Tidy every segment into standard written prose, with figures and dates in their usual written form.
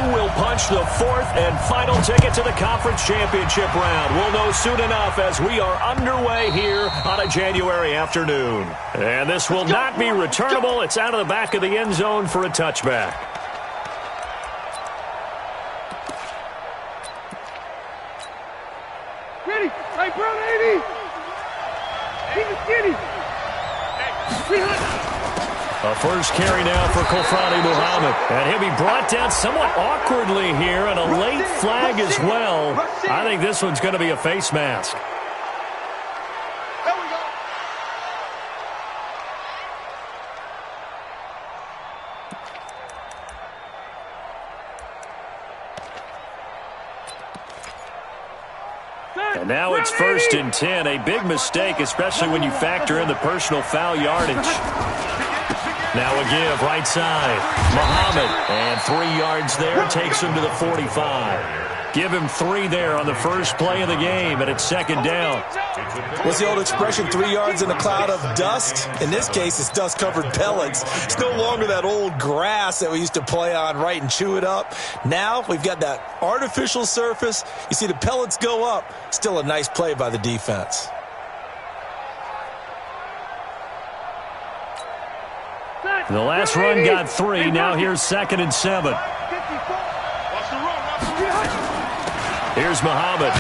who will punch the fourth and final ticket to the conference championship round? We'll know soon enough as we are underway here on a January afternoon. And this will not be returnable. It's out of the back of the end zone for a touchback. Ready? Hey, bro, 80. Keep it skinny. A first carry now for Kofrani Muhammad. And he'll be brought down somewhat awkwardly here, and a late flag as well. I think this one's going to be a face mask. And now it's 1st and 10. A big mistake, especially when you factor in the personal foul yardage. Now a give, right side. Muhammad, and 3 yards there, takes him to the 45. Give him 3 there on the first play of the game, and it's 2nd down. What's the old expression, 3 yards in a cloud of dust? In this case, it's dust-covered pellets. It's no longer that old grass that we used to play on, right, and chew it up. Now we've got that artificial surface. You see the pellets go up. Still a nice play by the defense. The last run got 3. Now here's 2nd and 7. Here's Muhammad.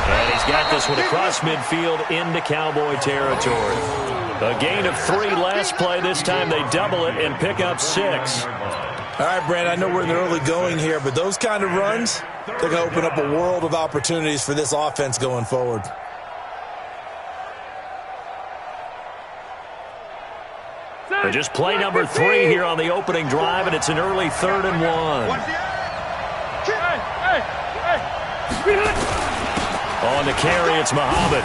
And he's got this one across midfield into Cowboy territory. A gain of 3 last play. This time they double it and pick up 6. All right, Brand, I know we're in the early going here, but those kind of runs, they're going to open up a world of opportunities for this offense going forward. Just play number 3 here on the opening drive, and it's an early 3rd and 1. On the carry, it's Muhammad.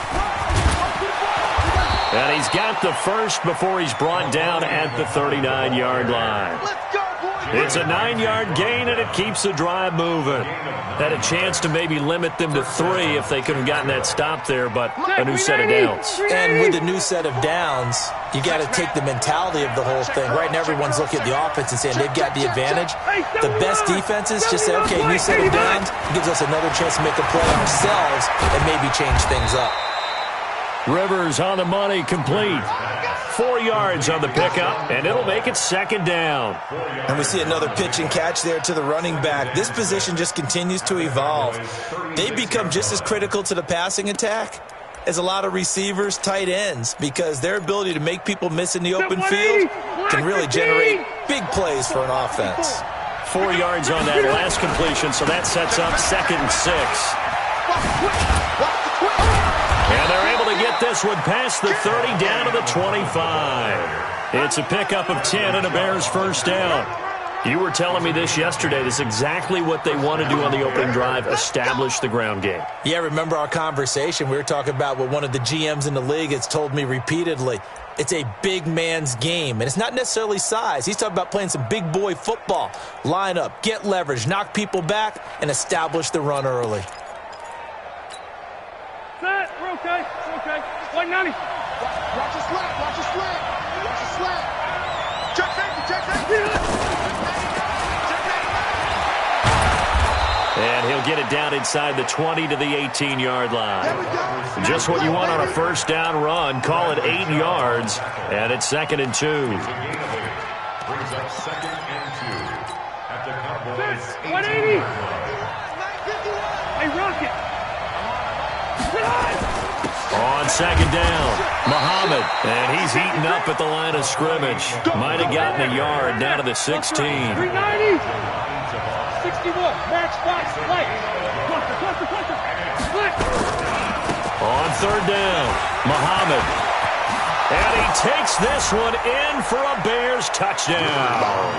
And he's got the first before he's brought down at the 39-yard line. It's a 9-yard gain, and it keeps the drive moving. Had a chance to maybe limit them to 3 if they could have gotten that stop there, but a new set of downs. And with the new set of downs, you got to take the mentality of the whole thing. Right now, everyone's looking at the offense and saying they've got the advantage. The best defenses just say, okay, new set of downs. It gives us another chance to make a play ourselves and maybe change things up. Rivers on the money, complete. 4 yards on the pickup, and it'll make it 2nd down. And we see another pitch and catch there to the running back. This position just continues to evolve. They become just as critical to the passing attack as a lot of receivers, tight ends, because their ability to make people miss in the open field can really generate big plays for an offense. 4 yards on that last completion, so that sets up 2nd and 6. And they're able to get this one past the 30 down to the 25. It's a pickup of 10 and a Bears first down. You were telling me this yesterday. This is exactly what they want to do on the opening drive, establish the ground game. Yeah, remember our conversation? We were talking about what one of the GMs in the league has told me repeatedly. It's a big man's game, and it's not necessarily size. He's talking about playing some big boy football. Line up, get leverage, knock people back, and establish the run early. Set, we're okay, we're okay. 190. Watch your slap, watch your slap. Watch your slap. Check safety, check safety. And he'll get it down inside the 20 to the 18-yard line. Just what you want on a first down run. Call it 8 yards, and it's 2nd and 2. Brings up 2nd and 2 at the Cowboys. 180. Hey, Rocket. On 2nd down, Muhammad, and he's eaten up at the line of scrimmage. Might have gotten a yard down to the 16. 390. 61. Match box. Play. On 3rd down, Muhammad. And he takes this one in for a Bears touchdown.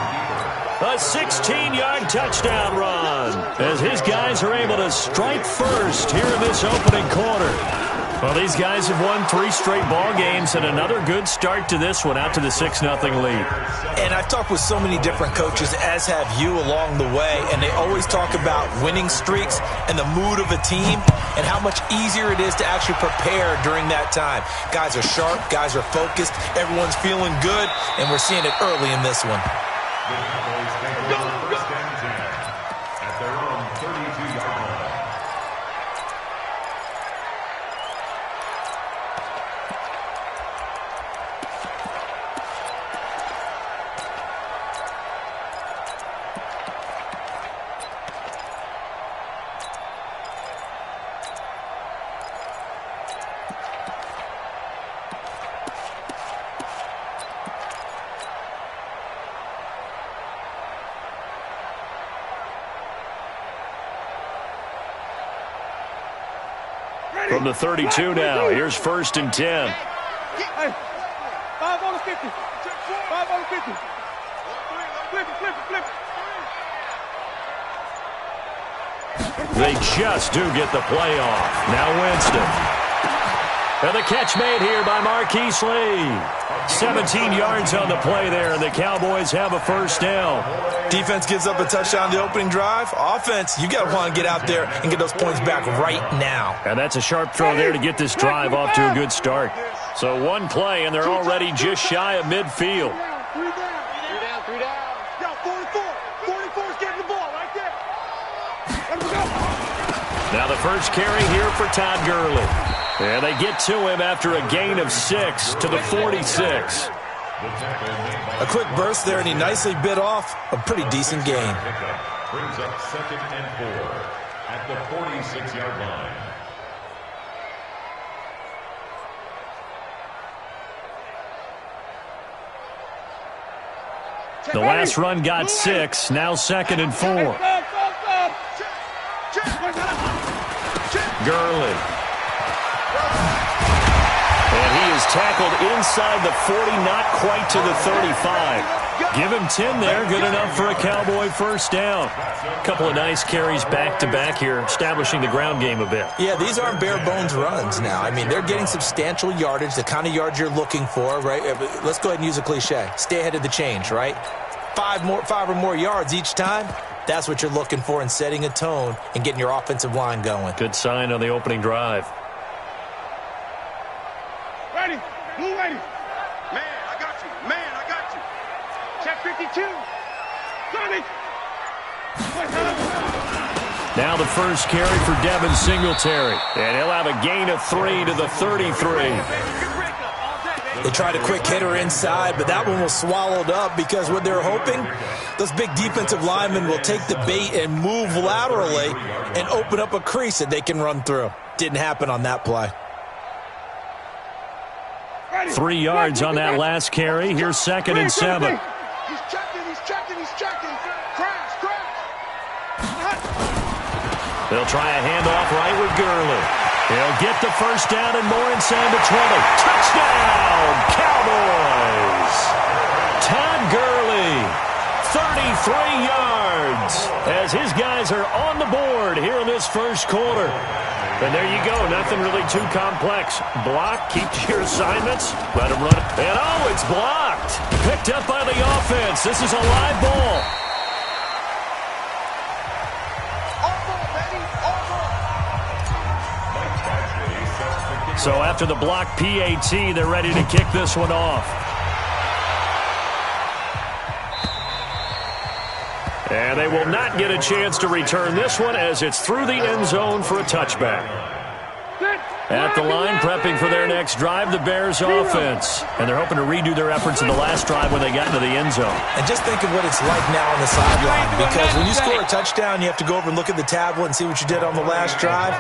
A 16-yard touchdown run as his guys are able to strike first here in this opening quarter. Well, these guys have won 3 straight ball games and another good start to this one out to the 6-0 lead. And I've talked with so many different coaches, as have you along the way, and they always talk about winning streaks and the mood of a team and how much easier it is to actually prepare during that time. Guys are sharp, guys are focused, everyone's feeling good, and we're seeing it early in this one. The Cowboys take over From the 32 now, here's 1st and 10. Hey, 5 on the 50. 5 on the 50. Flip it. They just do get the play off. Now Winston. And the catch made here by Marquise Lee. 17 yards on the play there, and the Cowboys have a 1st down. Defense gives up a touchdown the opening drive. Offense, you got to want to get out there and get those points back right now. And that's a sharp throw there to get this drive off to a good start. So one play, and they're already just shy of midfield. 3 down. Yo, 44. 44's getting the ball right there. Let him go. Now the first carry here for Todd Gurley. And they get to him after a gain of 6 to the 46. A quick burst there, and he nicely bit off a pretty decent gain. Brings up 2nd and 4 at the 46-yard line. The last run got 6, now 2nd and 4. Gurley. And he is tackled inside the 40, not quite to the 35. Give him 10 there, good enough for a Cowboy 1st down. A couple of nice carries back-to-back here, establishing the ground game a bit. Yeah, these aren't bare-bones runs now. I mean, they're getting substantial yardage, the kind of yards you're looking for, right? Let's go ahead and use a cliche. Stay ahead of the change, right? 5 or more yards each time. That's what you're looking for in setting a tone and getting your offensive line going. Good sign on the opening drive. Ready. Blue ready. Man, I got you. Check 52. Johnny. Now the first carry for Devin Singletary. And he'll have a gain of 3 to the 33. They tried a quick hitter inside, but that one was swallowed up because what they're hoping, those big defensive linemen will take the bait and move laterally and open up a crease that they can run through. Didn't happen on that play. 3 yards on that last carry. Here's 2nd and 7. He's checking. Crash. They'll try a handoff right with Gurley. He'll get the 1st down and more inside the 20. Touchdown, Cowboys! Todd Gurley, 33 yards, as his guys are on the board here in this 1st quarter. And there you go, nothing really too complex. Block, keep to your assignments, let him run it. And it's blocked. Picked up by the offense. This is a live ball. So after the block PAT, they're ready to kick this one off. And they will not get a chance to return this one as it's through the end zone for a touchback. At the line, prepping for their next drive, the Bears offense. And they're hoping to redo their efforts in the last drive when they got into the end zone. And just think of what it's like now on the sideline, because when you score a touchdown, you have to go over and look at the tablet and see what you did on the last drive.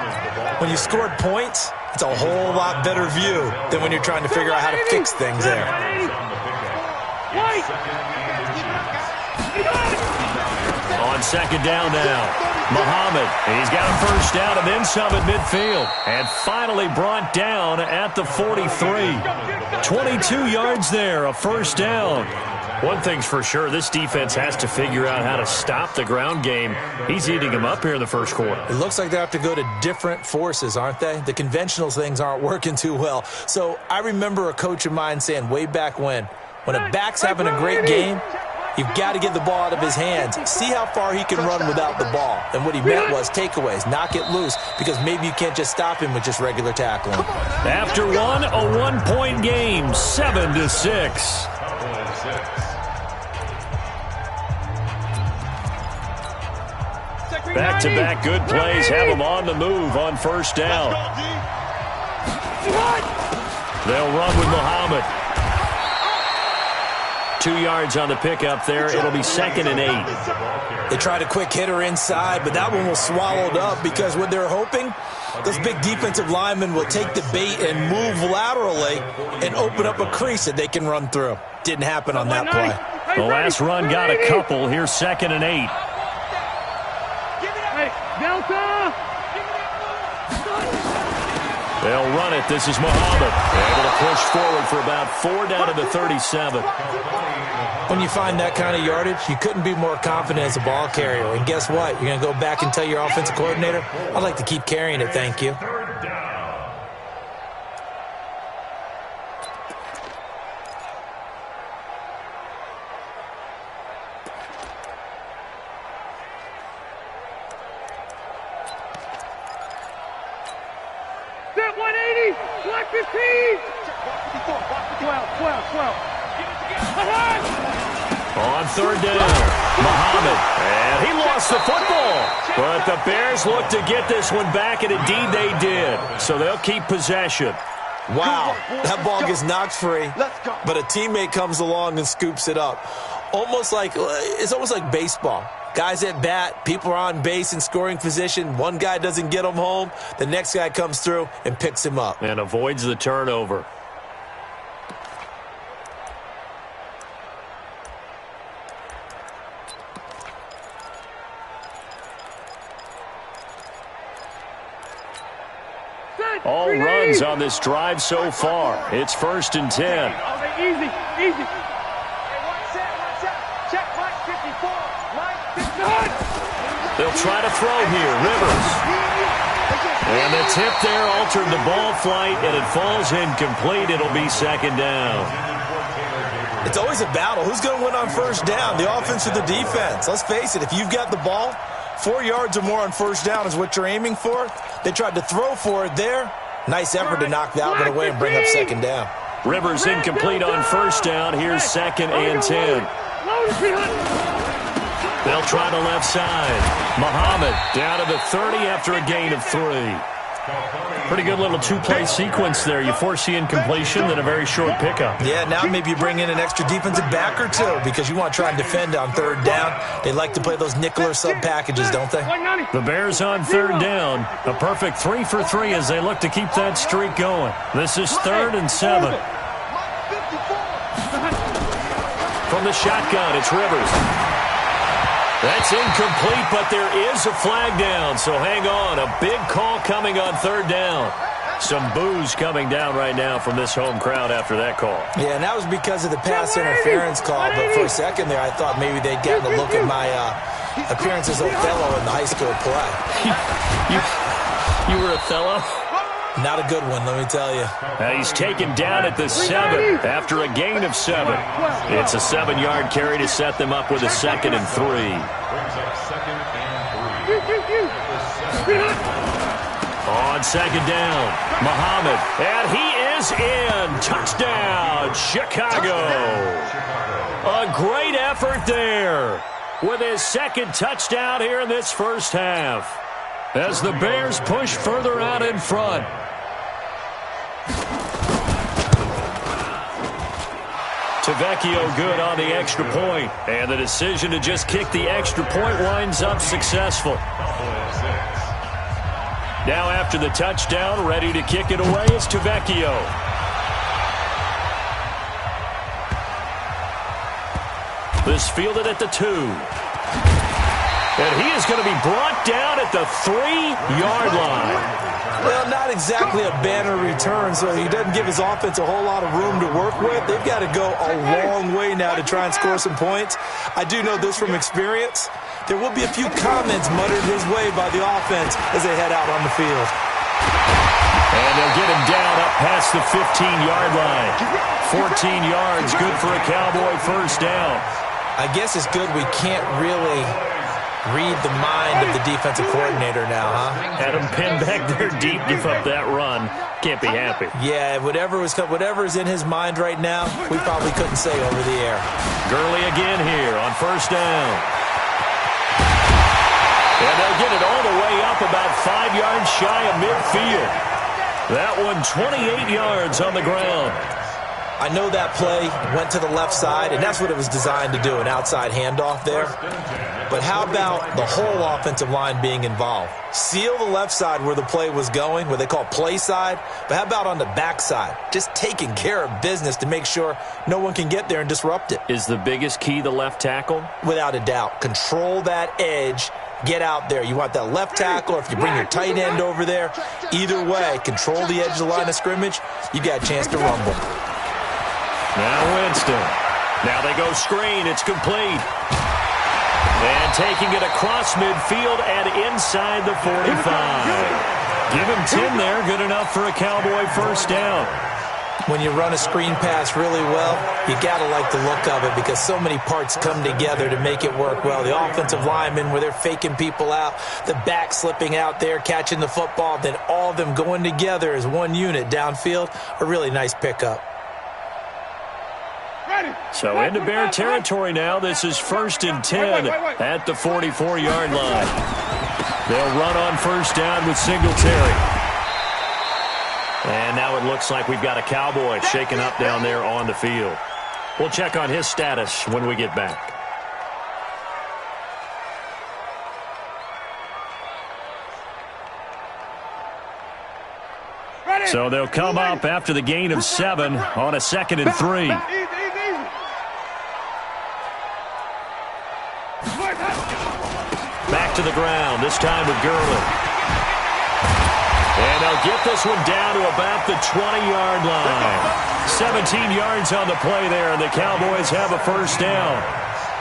When you scored points, it's a whole lot better view than when you're trying to figure out how to fix things there. On 2nd down now. Muhammad, he's got a 1st down and then some at midfield. And finally brought down at the 43. 22 yards there, a 1st down. One thing's for sure, this defense has to figure out how to stop the ground game. He's eating them up here in the 1st quarter. It looks like they have to go to different forces, aren't they? The conventional things aren't working too well. So I remember a coach of mine saying way back when a back's having a great game, you've got to get the ball out of his hands. See how far he can run without the ball. And what he meant was takeaways, knock it loose, because maybe you can't just stop him with just regular tackling. After one, a 1-point game, 7-6. Back-to-back good plays have them on the move on 1st down. They'll run with Muhammad. 2 yards on the pickup there. It'll be 2nd and 8. They tried a quick hitter inside, but that one was swallowed up because what they're hoping, those big defensive linemen will take the bait and move laterally and open up a crease that they can run through. Didn't happen on that play. The last run got a couple. Here's 2nd and 8. They'll run it. This is Muhammad. Able to push forward for about 4 down to the 37. When you find that kind of yardage, you couldn't be more confident as a ball carrier. And guess what? You're going to go back and tell your offensive coordinator, I'd like to keep carrying it, thank you. Set 180, 115. 12. On third down, Muhammad. And he lost the football. But the Bears look to get this one back, and indeed they did. So they'll keep possession. Wow, that ball gets knocked free, but a teammate comes along and scoops it up. It's almost like baseball. Guys at bat, people are on base in scoring position. One guy doesn't get him home. The next guy comes through and picks him up. And avoids the turnover. All runs on this drive so far. It's 1st and 10. Easy. One set. Check Mike 54. Mike 54. They'll try to throw here. Rivers. And the tip there altered the ball flight, and it falls incomplete. It'll be 2nd down. It's always a battle. Who's going to win on first down, the offense or the defense? Let's face it, if you've got the ball, 4 yards or more on first down is what you're aiming for. They tried to throw for it there. Nice effort to knock that one away and bring up 2nd down. Rivers incomplete on first down. Here's 2nd and 10. They'll try the left side. Muhammad down to the 30 after a gain of 3. Pretty good little two-play sequence there. You force the incompletion, then a very short pickup. Yeah, now maybe you bring in an extra defensive back or two because you want to try and defend on third down. They like to play those nickel or sub packages, don't they? The Bears on third down. A perfect 3 for 3 as they look to keep that streak going. This is 3rd and 7. From the shotgun, it's Rivers. That's incomplete, but there is a flag down, so hang on. A big call coming on third down. Some boos coming down right now from this home crowd after that call. Yeah, and that was because of the pass interference call, but for a second there I thought maybe they'd gotten a look at my appearance as Othello in the high school play. You were Othello? Not a good one, let me tell you. He's taken down at the 7 after a gain of 7. It's a 7-yard carry to set them up with a 2nd and 3. On 2nd down, Muhammad, and he is in. Touchdown, Chicago. A great effort there with his 2nd touchdown here in this first half as the Bears push further out in front. Tavecchio good on the extra point, and the decision to just kick the extra point winds up successful. Now after the touchdown, ready to kick it away is Tavecchio. This fielded at the 2. And he is going to be brought down at the 3-yard line. Well, not exactly a banner return, so he doesn't give his offense a whole lot of room to work with. They've got to go a long way now to try and score some points. I do know this from experience. There will be a few comments muttered his way by the offense as they head out on the field. And they'll get him down up past the 15-yard line. 14 yards, good for a Cowboy first down. I guess it's good we can't really read the mind of the defensive coordinator now, huh? Had him pinned back there deep, give up that run. Can't be happy. Yeah, whatever is in his mind right now, we probably couldn't say over the air. Gurley again here on first down. And they'll get it all the way up about 5 yards shy of midfield. That one 28 yards on the ground. I know that play went to the left side, and that's what it was designed to do, an outside handoff there. But how about the whole offensive line being involved? Seal the left side where the play was going, what they call play side, but how about on the back side? Just taking care of business to make sure no one can get there and disrupt it. Is the biggest key the left tackle? Without a doubt. Control that edge get out there. You want that left tackle, or if you bring your tight end over there, either way, control the edge of the line of scrimmage, you got a chance to rumble. Now Winston. Now they go screen. It's complete. And taking it across midfield and inside the 45. Give him 10 there. Good enough for a Cowboy first down. When you run a screen pass really well, you got to like the look of it because so many parts come together to make it work well. The offensive linemen, where they're faking people out, the back slipping out there, catching the football, then all of them going together as one unit downfield, a really nice pickup. So into Bear territory now. This is 1st and 10 at the 44-yard line. They'll run on first down with Singletary. And now it looks like we've got a Cowboy shaken up down there on the field. We'll check on his status when we get back. So they'll come up after the gain of 7 on a 2nd and 3. Back to the ground, this time with Gurley. And they'll get this one down to about the 20-yard line. 17 yards on the play there, and the Cowboys have a first down.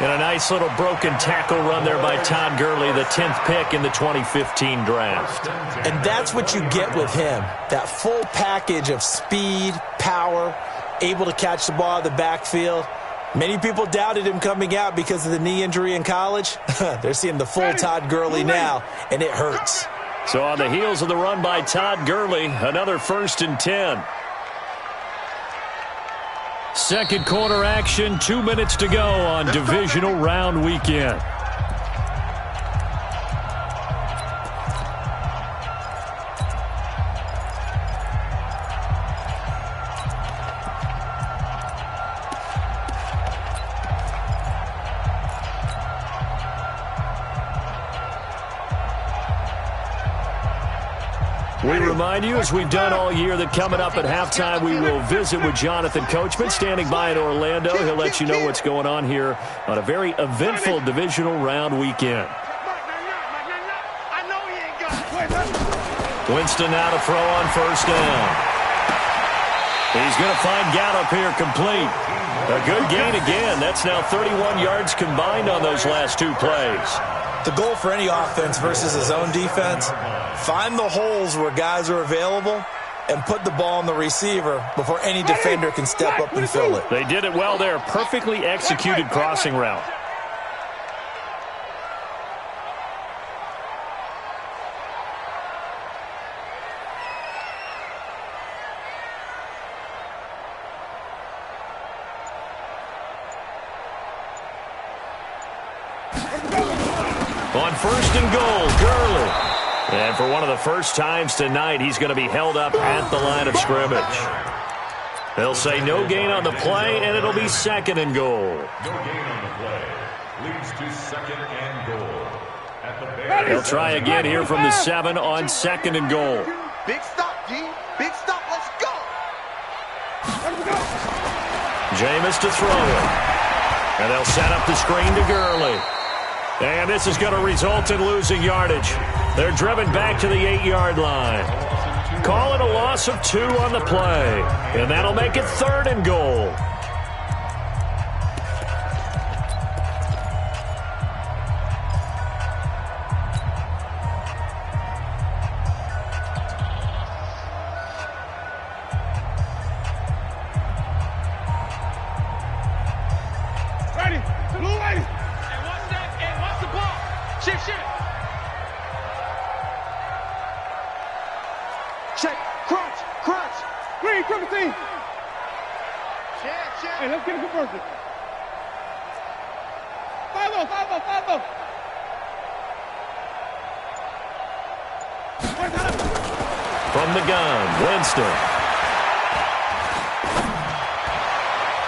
And a nice little broken tackle run there by Todd Gurley, the 10th pick in the 2015 draft. And that's what you get with him, that full package of speed, power, able to catch the ball out of the backfield. Many people doubted him coming out because of the knee injury in college. They're seeing the full Todd Gurley now, and it hurts. So on the heels of the run by Todd Gurley, another 1st and 10. Second quarter action, 2 minutes to go on divisional round weekend. We remind you, as we've done all year, that coming up at halftime, we will visit with Jonathan Coachman, standing by in Orlando. He'll let you know what's going on here on a very eventful divisional round weekend. Winston now to throw on first down. He's going to find Gallup here complete. A good gain again. That's now 31 yards combined on those last 2 plays. The goal for any offense versus his own defense, find the holes where guys are available and put the ball on the receiver before any defender can step up and fill it. They did it well there. Perfectly executed crossing route. On 1st and goal, Gurley. And for one of the first times tonight, he's going to be held up at the line of scrimmage. They'll say no gain on the play, and it'll be 2nd and goal. No gain on the play. Leads to 2nd and goal. At the Bears. They'll try again here from the 7 on 2nd and goal. Big stop, G. Big stop. Let's go. Jameis to throw it. And they'll set up the screen to Gurley. And this is going to result in losing yardage. They're driven back to the 8-yard line. Call it a loss of 2 on the play. And that'll make it 3rd and goal. Ready, blue lady. And what's the ball? Shift. Check. Crunch. Green, triple team. Check. Hey, let's get a conversion. 5-0. From the gun, Winston.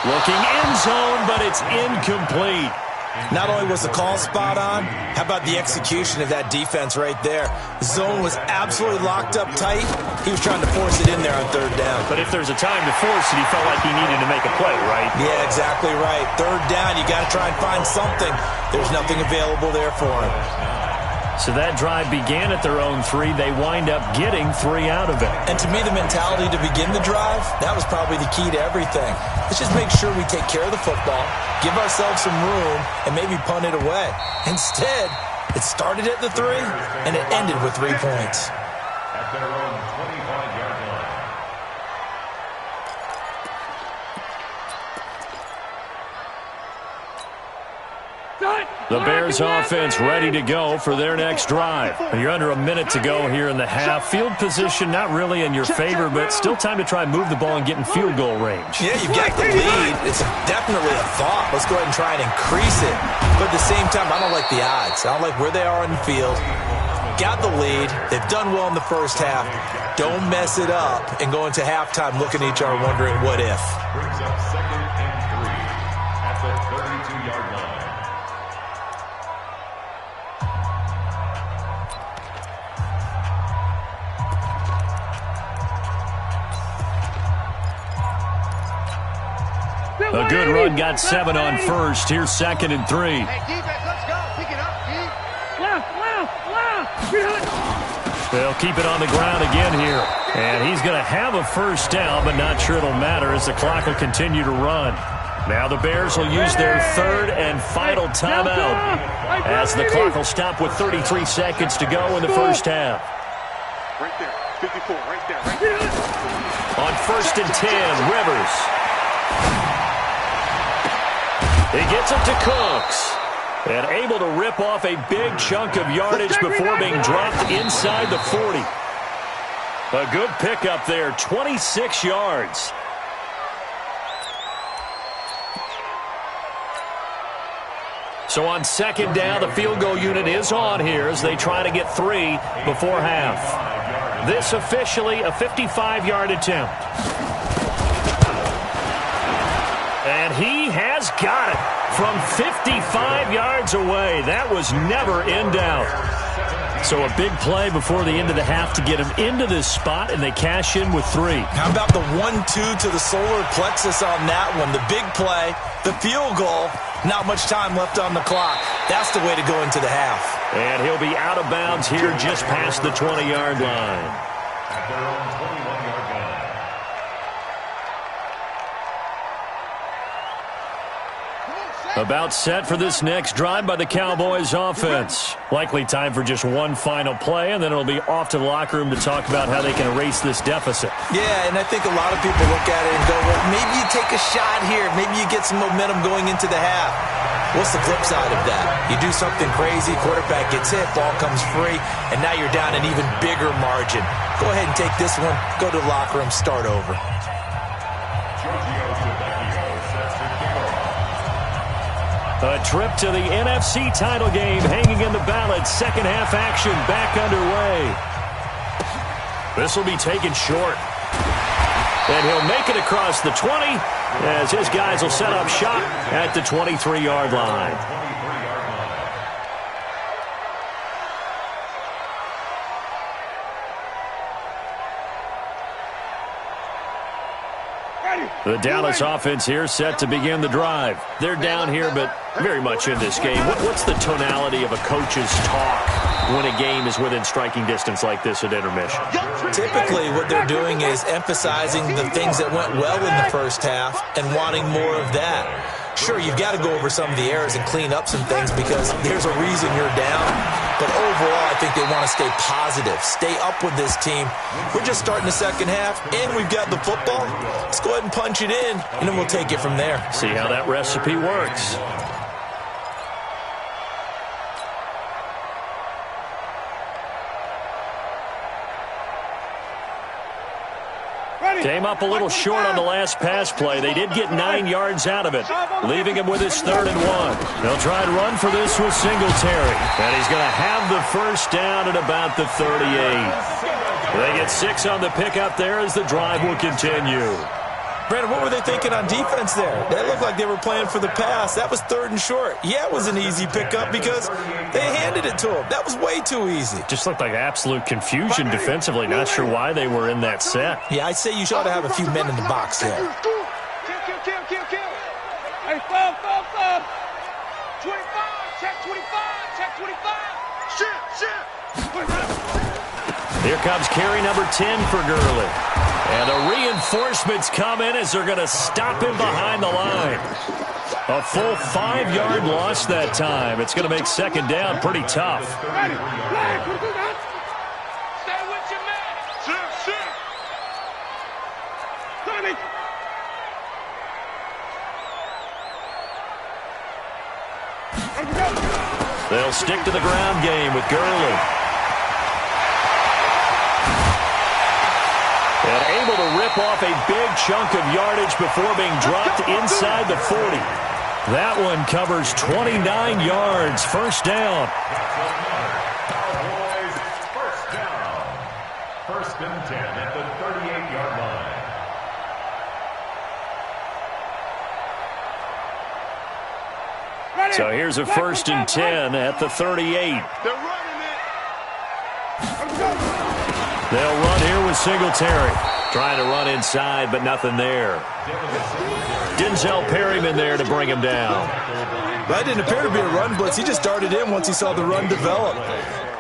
Looking end zone, but it's incomplete. Not only was the call spot on, how about the execution of that defense right there? The zone was absolutely locked up tight. He was trying to force it in there on 3rd down. But if there's a time to force it, he felt like he needed to make a play, right? Yeah, exactly right. 3rd down, you got to try and find something. There's nothing available there for him. So that drive began at their own 3. They wind up getting 3 out of it. And to me, the mentality to begin the drive, that was probably the key to everything. Let's just make sure we take care of the football, give ourselves some room, and maybe punt it away. Instead, it started at the 3, and it ended with 3 points. At their own 25-yard line. The Bears offense ready to go for their next drive. You're under a minute to go here in the half. Field position not really in your favor, but still time to try and move the ball and get in field goal range. Yeah, you've got the lead. It's definitely a thought. Let's go ahead and try and increase it. But at the same time, I don't like the odds. I don't like where they are on the field. Got the lead. They've done well in the first half. Don't mess it up and go into halftime looking at each other wondering what if. Brings up 2nd and 3 at the 32-yard line. A good run got 7 on first. Here's 2nd and 3. Hey, defense, let's go. Pick it up, D. Left. They'll keep it on the ground again here. And he's going to have a first down, but not sure it'll matter as the clock will continue to run. Now the Bears will use their 3rd and final timeout as the clock will stop with 33 seconds to go in the first half. Right there. 54. Right there. Right there. On 1st and 10, Rivers. He gets it to Cooks. And able to rip off a big chunk of yardage before being dropped inside the 40. A good pickup there, 26 yards. So on 2nd down, the field goal unit is on here as they try to get 3 before half. This officially a 55-yard attempt. And he has got it from 55 yards away. That was never in doubt. So a big play before the end of the half to get him into this spot, and they cash in with 3. How about the 1-2 to the solar plexus on that one? The big play, the field goal, not much time left on the clock. That's the way to go into the half. And he'll be out of bounds here just past the 20-yard line. At their own 21-yard line. About set for this next drive by the Cowboys offense. Likely time for just one final play, and then it'll be off to the locker room to talk about how they can erase this deficit. Yeah, and I think a lot of people look at it and go, well, maybe you take a shot here. Maybe you get some momentum going into the half. What's the flip side of that? You do something crazy, quarterback gets hit, ball comes free, and now you're down an even bigger margin. Go ahead and take this one, go to the locker room, start over. A trip to the NFC title game hanging in the balance. Second half action back underway. This will be taken short. And he'll make it across the 20 as his guys will set up shop at the 23-yard line. The Dallas offense here set to begin the drive. They're down here, but very much in this game. What's the tonality of a coach's talk when a game is within striking distance like this at intermission? Typically, what they're doing is emphasizing the things that went well in the first half and wanting more of that. Sure, you've got to go over some of the errors and clean up some things because there's a reason you're down. But overall, I think they want to stay positive, stay up with this team. We're just starting the second half, and we've got the football. Let's go ahead and punch it in, and then we'll take it from there. See how that recipe works. Came up a little short on the last pass play. They did get 9 yards out of it, leaving him with his 3rd and 1. They'll try and run for this with Singletary. And he's going to have the first down at about the 38. They get 6 on the pickup there as the drive will continue. Brandon, what were they thinking on defense there? That looked like they were playing for the pass. That was 3rd and short. Yeah, it was an easy pickup because they handed it to him. That was way too easy. Just looked like absolute confusion defensively. Not sure why they were in that set. Yeah, I'd say you ought to have a few men in the box there. Kill. Hey, stop. 25, check 25, check 25. Here comes carry number 10 for Gurley. And the reinforcements come in as they're going to stop him behind the line. A full 5-yard loss that time. It's going to make second down pretty tough. Stay with your man. They'll stick to the ground game with Gurley. And able to rip off a big chunk of yardage before being dropped inside the 40. That one covers 29 yards. First down. Cowboys first down. First and 10 at the 38-yard line. So here's a first and 10 at the 38. They're running it. They'll run here with Singletary. Trying to run inside, but nothing there. Denzel Perryman there to bring him down. That didn't appear to be a run blitz. He just darted in once he saw the run develop.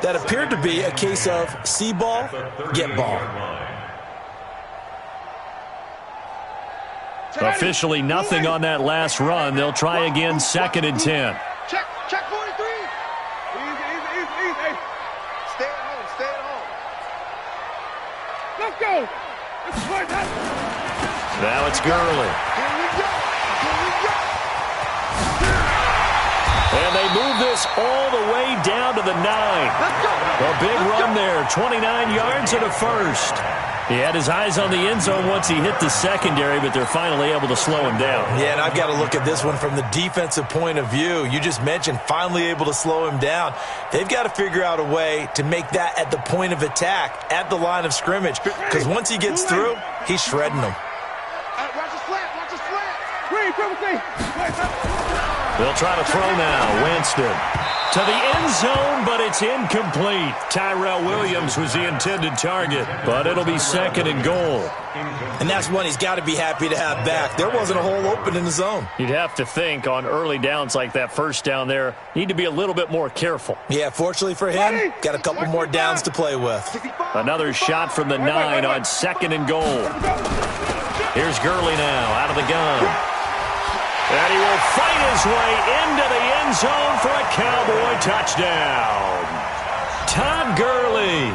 That appeared to be a case of see ball, get ball. Officially nothing on that last run. They'll try again, second and 10. Check 43. Easy. Stay at home. Let's go. Now it's Gurley. Here we go. And they move this all the way down to the 9. Let's go. A big run there, 29 yards and a first. He had his eyes on the end zone once he hit the secondary, but they're finally able to slow him down. Yeah, and I've got to look at this one from the defensive point of view. You just mentioned finally able to slow him down. They've got to figure out a way to make that at the point of attack, at the line of scrimmage, because once he gets through, he's shredding them. Watch the slant. They'll try to throw now. Winston to the end zone, but it's incomplete. Tyrell Williams was the intended target, but it'll be second and goal. And that's one he's got to be happy to have back. There wasn't a hole open in the zone. You'd have to think on early downs like that first down there, need to be a little bit more careful. Yeah, fortunately for him, got a couple more downs to play with. Another shot from the 9 on second and goal. Here's Gurley now out of the gun. And he will fight his way into the end zone for a Cowboy touchdown. Todd Gurley,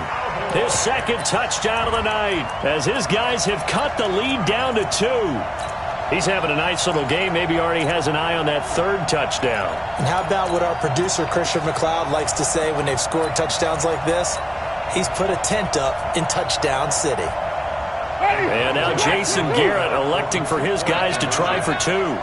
his second touchdown of the night, as his guys have cut the lead down to 2. He's having a nice little game. Maybe already has an eye on that third touchdown. And how about what our producer, Christian McLeod, likes to say when they've scored touchdowns like this? He's put a tent up in Touchdown City. And now Jason Garrett electing for his guys to try for 2.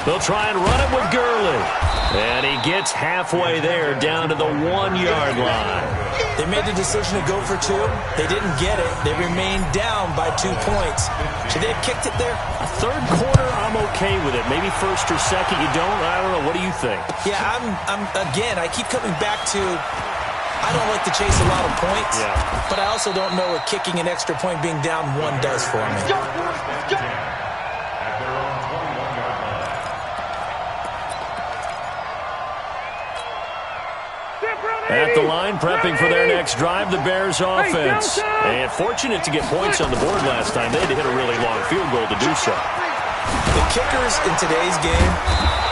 They'll try and run it with Gurley. And he gets halfway there down to the 1-yard line. They made the decision to go for 2. They didn't get it. They remained down by 2 points. Should they have kicked it there? A third quarter, I'm okay with it. Maybe first or second, you don't. I don't know. What do you think? Yeah, again, I keep coming back to I don't like to chase a lot of points, but I also don't know what kicking an extra point being down 1 does for me. At the line, prepping for their next drive, the Bears offense. And fortunate to get points on the board last time. They had to hit a really long field goal to do so. The kickers in today's game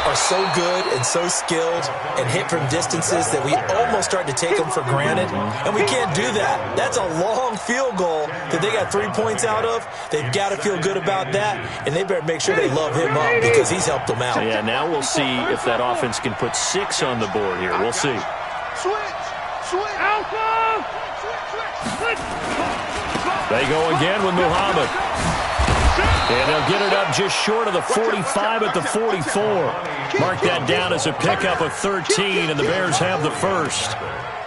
are so good and so skilled and hit from distances that we almost start to take them for granted. And we can't do that. That's a long field goal that they got 3 points out of. They've got to feel good about that, and they better make sure they love him up because he's helped them out. Yeah, now we'll see if that offense can put 6 on the board here. We'll see. They go again with Muhammad. And they'll get it up just short of the 45 at the 44. Mark that down as a pickup of 13, and the Bears have the first.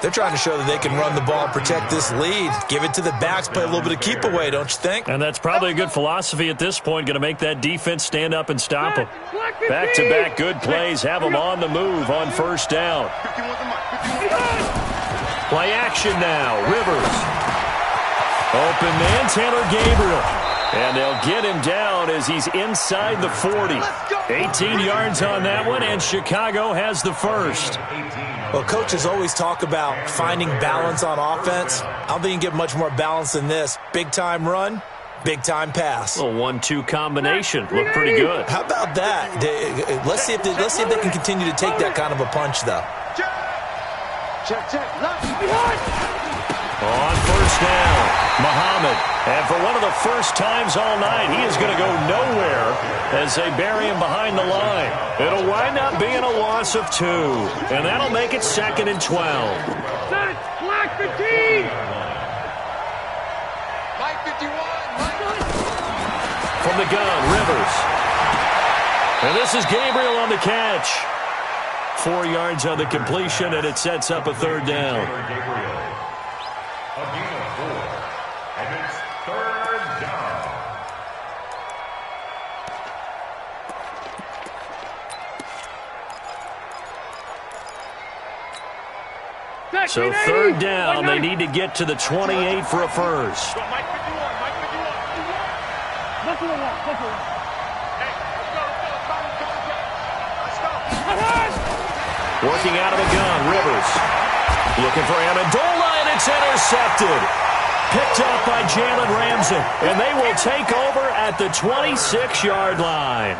They're trying to show that they can run the ball and protect this lead. Give it to the backs, play a little bit of keep away, don't you think? And that's probably a good philosophy at this point, going to make that defense stand up and stop them. Back-to-back good plays, have them on the move on first down. Play action now. Rivers. Open man, Taylor Gabriel. And they'll get him down as he's inside the 40. 18 yards on that one, and Chicago has the first. Well, coaches always talk about finding balance on offense. I don't think you can get much more balance than this. Big-time run, big-time pass. A 1-2 combination. Looked pretty good. How about that? Let's see if they can continue to take that kind of a punch, though. Check. Behind. On first down, Muhammad. And for one of the first times all night, he is going to go nowhere as they bury him behind the line. It'll wind up being a loss of 2, and that'll make it 2nd and 12. Set it. Black 15. Mike 51. From the gun, Rivers. And this is Gabriel on the catch. 4 yards on the completion, and it sets up a 3rd down. A gain of 4, and it's 3rd down. So 3rd down, they need to get to the 28 for a first. Mike 51. Let's go. Hey, let's go. Working out of the gun, Rivers. Looking for Amendola, and it's intercepted. Picked up by Jalen Ramsey, and they will take over at the 26-yard line.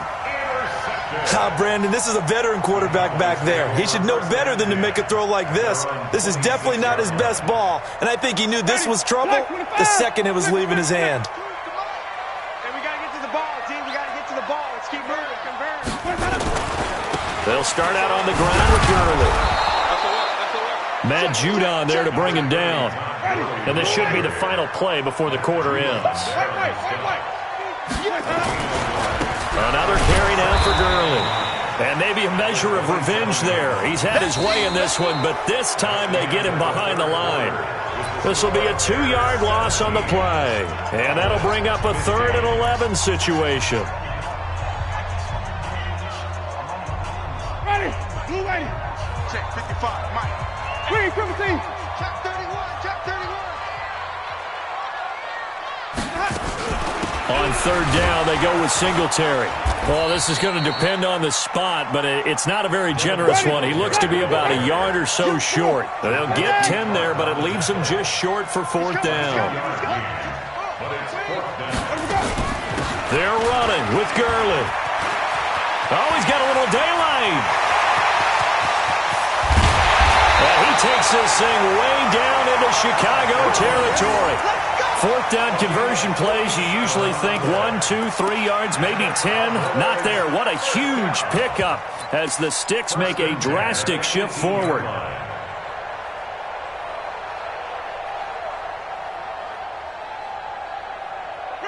Brandon, this is a veteran quarterback back there. He should know better than to make a throw like this. This is definitely not his best ball, and I think he knew this was trouble the second it was leaving his hand. Hey, we got to get to the ball, team. We got to get to the ball. Let's keep moving. Convert. They'll start out on the ground with Gurley. Matt Judon there to bring him down. And this should be the final play before the quarter ends. Another carry now for Gurley. And maybe a measure of revenge there. He's had his way in this one, but this time they get him behind the line. This will be a 2-yard loss on the play. And that'll bring up a 3rd and 11 situation. Ready. Blue lady. Check 55. Mike. Green 17. Check 31. On 3rd down, they go with Singletary. Well, this is going to depend on the spot, but it's not a very generous one. He looks to be about a yard or so short. They'll get 10 there, but it leaves them just short for 4th down. They're running with Gurley. Oh, he's got a little daylight. And he takes this thing way down into Chicago territory. 4th down conversion plays, you usually think 1, 2, 3 yards, maybe 10. Not there. What a huge pickup as the Sticks make a drastic shift forward.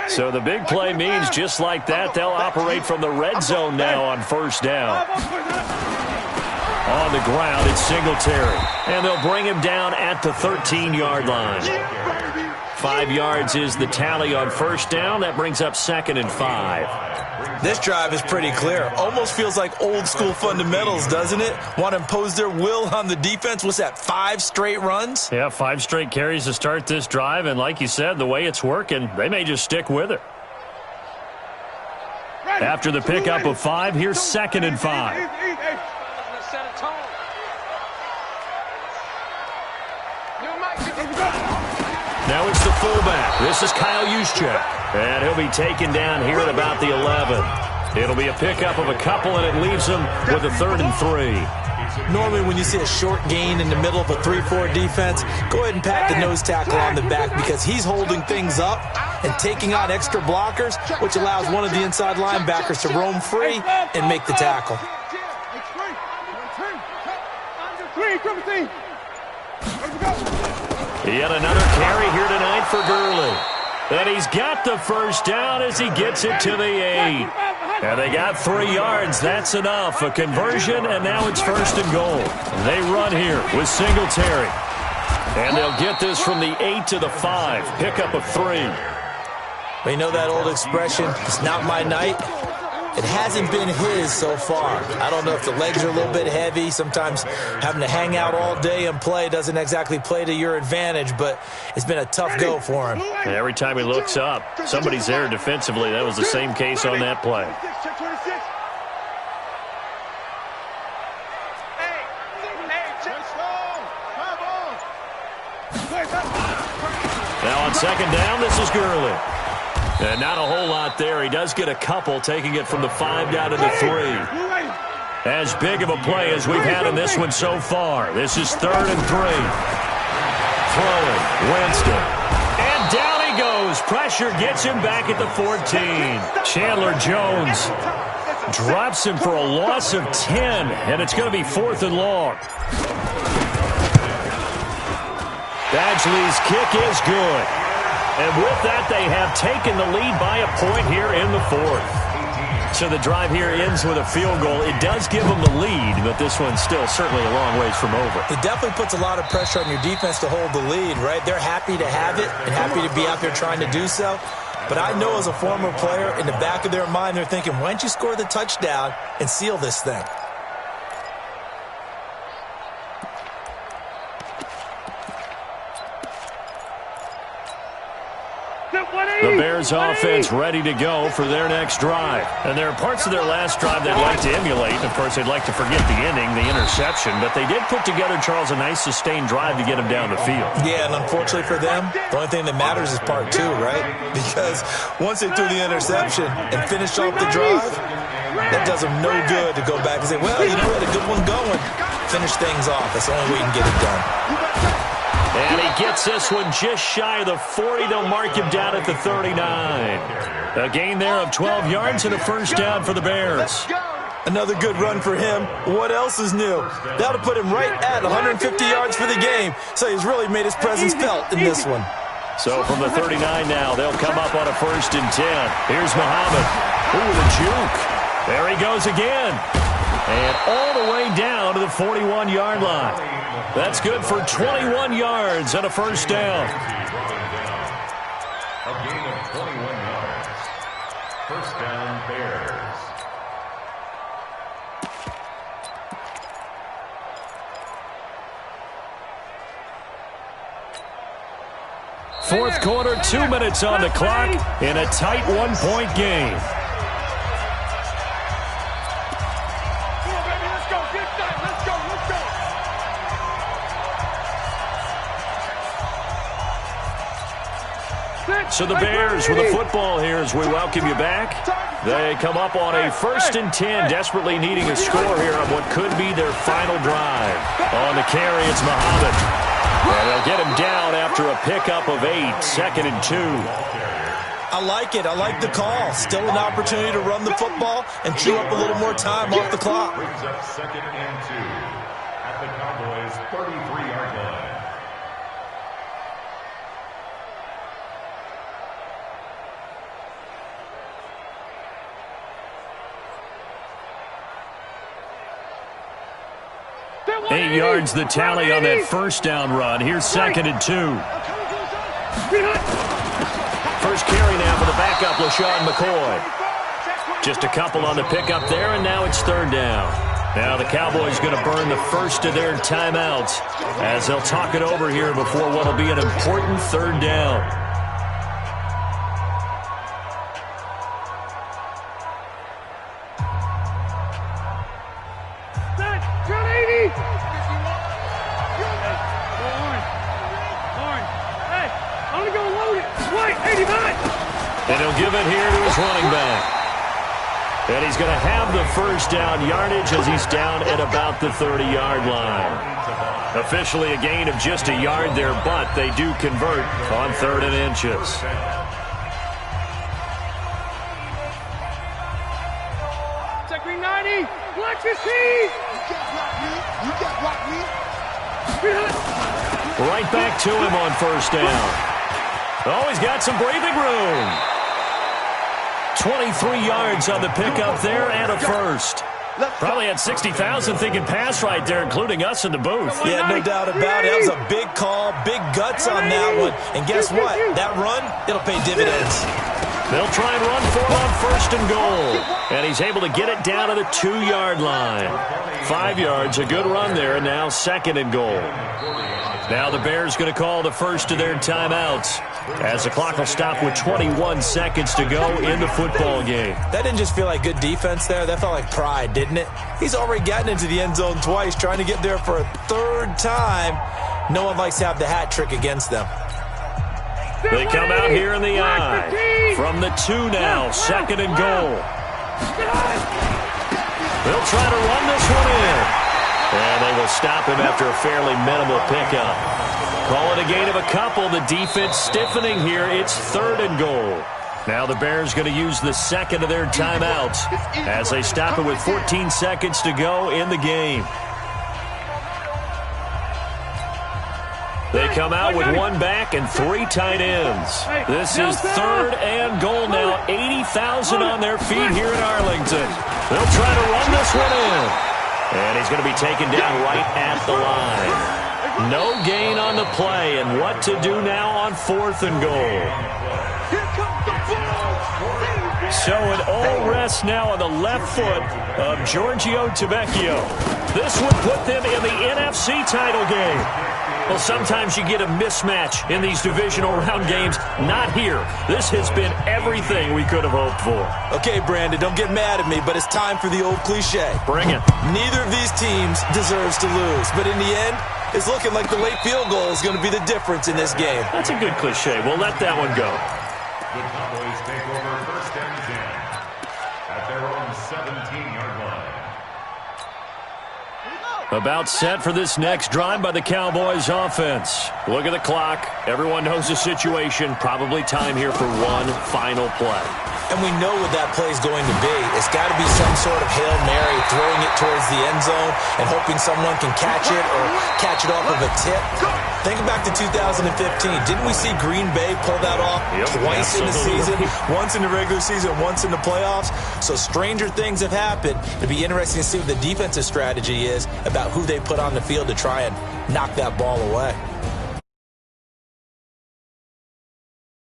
So the big play means just like that, they'll operate from the red zone now on 1st down. On the ground, it's Singletary. And they'll bring him down at the 13-yard line. 5 yards is the tally on 1st down. That brings up 2nd and 5. This drive is pretty clear. Almost feels like old school fundamentals, doesn't it? Want to impose their will on the defense. What's that, 5 straight runs? Yeah, 5 straight carries to start this drive. And like you said, the way it's working, they may just stick with it. After the pickup of 5, here's 2nd and 5. Now it's the fullback. This is Kyle Juszczyk. And he'll be taken down here at about the 11. It'll be a pickup of a couple, and it leaves him with a 3rd and 3. Normally when you see a short gain in the middle of a 3-4 defense, go ahead and pat the nose tackle on the back because he's holding things up and taking on extra blockers, which allows one of the inside linebackers to roam free and make the tackle. Yet another carry here tonight for Gurley. And he's got the 1st down as he gets it to the 8. And they got 3 yards. That's enough. A conversion, and now it's 1st and goal. They run here with Singletary. And they'll get this from the 8 to the 5. Pickup of 3. We know that old expression, it's not my night. It hasn't been his so far. I don't know if the legs are a little bit heavy. Sometimes having to hang out all day and play doesn't exactly play to your advantage, but it's been a tough go for him. Every time he looks up, somebody's there defensively. That was the same case on that play. Now on second down, this is Gurley. And not a whole lot there. He does get a couple, taking it from the 5 down to the 3. As big of a play as we've had in this one so far. This is 3rd and 3. Throwing, Winston. And down he goes. Pressure gets him back at the 14. Chandler Jones drops him for a loss of 10, and it's going to be 4th and long. Badgley's kick is good. And with that, they have taken the lead by a point here in the 4th. So the drive here ends with a field goal. It does give them the lead, but this one's still certainly a long ways from over. It definitely puts a lot of pressure on your defense to hold the lead, right? They're happy to have it and happy to be out there trying to do so. But I know as a former player, in the back of their mind, they're thinking, why don't you score the touchdown and seal this thing? The Bears offense ready to go for their next drive. And there are parts of their last drive they'd like to emulate. Of course, they'd like to forget the ending, the interception. But they did put together, Charles, a nice sustained drive to get them down the field. Yeah, and unfortunately for them, the only thing that matters is part 2, right? Because once they threw the interception and finished off the drive, that does them no good to go back and say, well, you know, we had a good one going. Finish things off. That's the only way you can get it done. And he gets this one just shy of the 40. They'll mark him down at the 39. A gain there of 12 yards and a first down for the Bears. Another good run for him. What else is new? That'll put him right at 150 yards for the game. So he's really made his presence felt in this one. So from the 39 now, they'll come up on a 1st and 10. Here's Muhammad. Ooh, the juke. There he goes again. And all the way down to the 41-yard line. That's good for 21 yards and a first down. A gain of 21 yards. First down, Bears. Fourth quarter, 2 minutes on the clock in a tight 1-point game. So the Bears with the football here as we welcome you back. They come up on a 1st and 10, desperately needing a score here on what could be their final drive. On the carry, it's Muhammad. And they'll get him down after a pickup of 8, 2nd and 2. I like it. I like the call. Still an opportunity to run the football and chew up a little more time off the clock. Brings up 2nd and 2 at the Cowboys' 33-yard line. Eight yards the tally on that first down run. Here's 2nd and 2. First carry now for the backup, LaShawn McCoy. Just a couple on the pickup there, and now it's 3rd down. Now the Cowboys going to burn the first of their timeouts as they'll talk it over here before what will be an important 3rd down. And he'll give it here to his running back. And he's going to have the first down yardage as he's down at about the 30-yard line. Officially a gain of just a yard there, but they do convert on 3rd and inches. Check me 90. Black 15. You can't block me. Right back to him on first down. Oh, he's got some breathing room. 23 yards on the pickup there and a first. Probably had 60,000 thinking pass right there, including us in the booth. Yeah, no doubt about it. That was a big call, big guts on that one. And guess what? That run, it'll pay dividends. They'll try and run for it on 1st and goal. And he's able to get it down to the 2-yard line. 5 yards, a good run there, and now 2nd and goal. Now the Bears going to call the first of their timeouts as the clock will stop with 21 seconds to go in the football game. That didn't just feel like good defense there. That felt like pride, didn't it? He's already gotten into the end zone twice, trying to get there for a 3rd time. No one likes to have the hat trick against them. They come out here in the I. From the 2 now, 2nd and goal. They'll try to run this one in. And they will stop him after a fairly minimal pickup. Call it a gain of a couple. The defense stiffening here. It's 3rd and goal. Now the Bears going to use the 2nd of their timeouts as they stop it with 14 seconds to go in the game. They come out with 1 back and 3 tight ends. This is 3rd and goal now. 80,000 on their feet here in Arlington. They'll try to run this one in. And he's going to be taken down right at the line. No gain on the play, and what to do now on 4th and goal. So it all rests now on the left foot of Giorgio Tavecchio. This would put them in the NFC title game. Well, sometimes you get a mismatch in these divisional round games. Not here. This has been everything we could have hoped for. Okay, Brandon, don't get mad at me, but it's time for the old cliche. Bring it. Neither of these teams deserves to lose, but in the end, it's looking like the late field goal is going to be the difference in this game. That's a good cliche. We'll let that one go. The Cowboys take over 1st and 10 at their own 17-yard line. About set for this next drive by the Cowboys offense. Look at the clock. Everyone knows the situation. Probably time here for one final play. And we know what that play is going to be. It's got to be some sort of Hail Mary, throwing it towards the end zone and hoping someone can catch it or catch it off of a tip. Think back to 2015. Didn't we see Green Bay pull that off twice in the season? Once in the regular season, once in the playoffs. So stranger things have happened. It'd be interesting to see what the defensive strategy is about who they put on the field to try and knock that ball away.